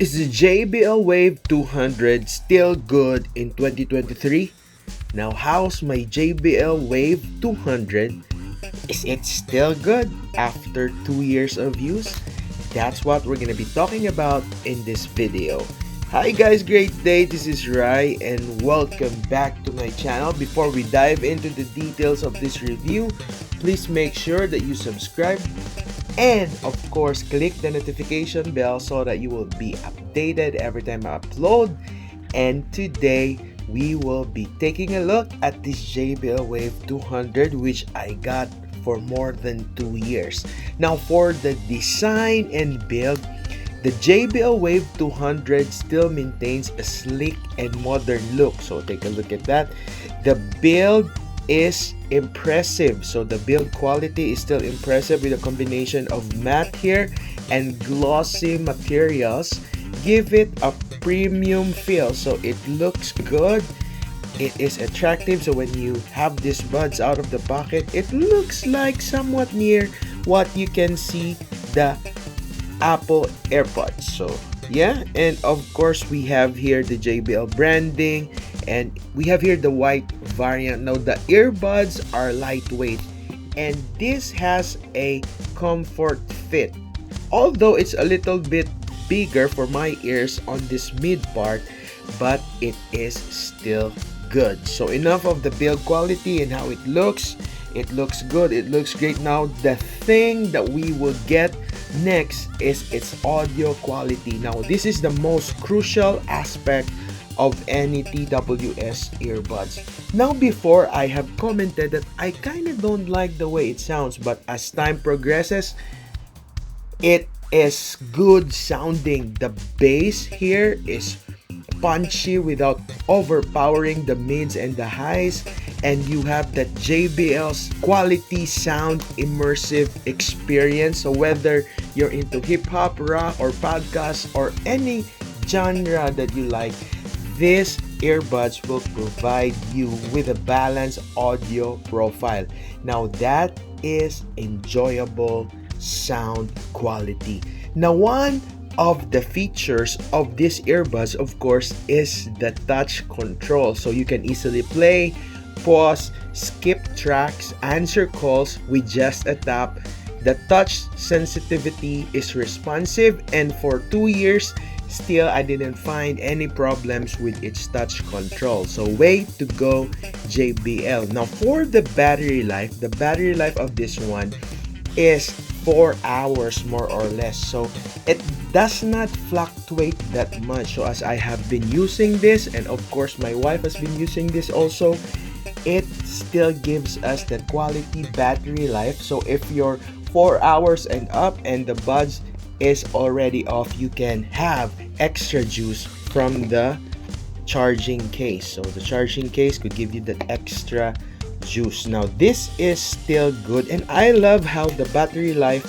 Is the JBL Wave 200 still good in 2023? Now, how's my JBL Wave 200? Is it still good after 2 years of use? That's what we're gonna be talking about in this video. Hi guys, great day. This is Rai and welcome back to my channel. Before we dive into the details of this review, please make sure that you subscribe and of course click the notification bell so that you will be updated every time I upload. And today we will be taking a look at this JBL Wave 200, which I got for more than 2 years. Now for the design and build, the JBL Wave 200 still maintains a sleek and modern look. So take a look at that. The build is impressive. So the build quality is still impressive with a combination of matte here and glossy materials. Give it a premium feel. So it looks good. It is attractive. So when you have these buds out of the pocket, it looks like somewhat near what you can see the Apple AirPods. So yeah, and of course we have here the JBL branding, and we have here the white variant. Now the earbuds are lightweight and this has a comfort fit, although it's a little bit bigger for my ears on this mid part, but it is still good. So enough of the build quality and how it looks. It looks good, it looks great. Now the thing that we will get next is its audio quality. Now this is the most crucial aspect of any TWS earbuds. Now before, I have commented that I kind of don't like the way it sounds, but as time progresses, it is good sounding. The bass here is punchy without overpowering the mids and the highs, and you have that JBL's quality sound immersive experience. So whether you're into hip-hop, rock, or podcast, or any genre that you like, these earbuds will provide you with a balanced audio profile. Now that is enjoyable sound quality. Now one of the features of these earbuds, of course, is the touch control. So you can easily play, pause, skip tracks, answer calls with just a tap. The touch sensitivity is responsive, and for 2 years still I didn't find any problems with its touch control. So way to go, JBL. Now for the battery life of this one is 4 hours more or less. So it does not fluctuate that much. So as I have been using this, and of course my wife has been using this also, it still gives us the quality battery life. So if you're 4 hours and up and the buds is already off, you can have extra juice from the charging case. So the charging case could give you that extra juice. Now this is still good, and I love how the battery life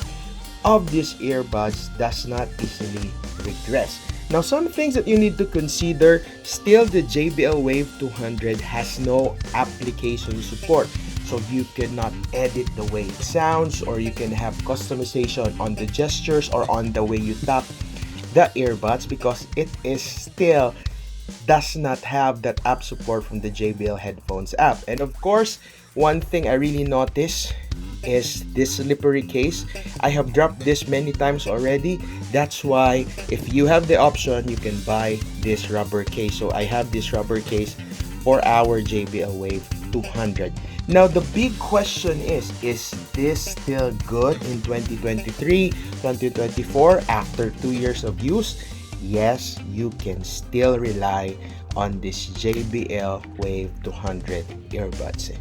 of these earbuds does not easily regress. Now some things that you need to consider: still the JBL Wave 200 has no application support, so you cannot edit the way it sounds, or you can have customization on the gestures or on the way you tap the earbuds, because it is still does not have that app support from the JBL headphones app. And of course, one thing I really notice is this slippery case. I have dropped this many times already. That's why if you have the option, you can buy this rubber case. So I have this rubber case for our JBL Wave 200. Now the big question is this still good in 2023, 2024 after 2 years of use? Yes, you can still rely on this JBL Wave 200 earbuds.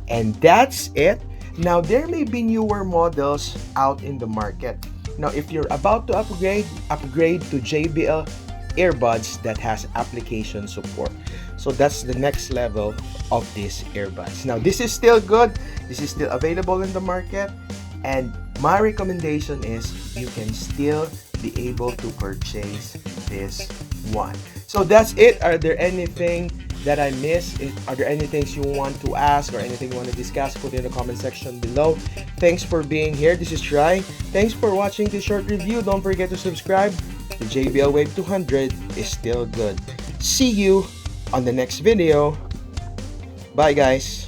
And that's it. Now there may be newer models out in the market. Now if you're about to upgrade to JBL earbuds that has application support. So that's the next level of these earbuds. Now this is still good. This is still available in the market, and my recommendation is you can still be able to purchase this one. So that's it. Are there anything that I missed? Are there any things you want to ask or anything you want to discuss? Put in the comment section below. Thanks for being here. This is Try. Thanks for watching this short review. Don't forget to subscribe the JBL Wave 200 is still good. See you on the next video. Bye guys.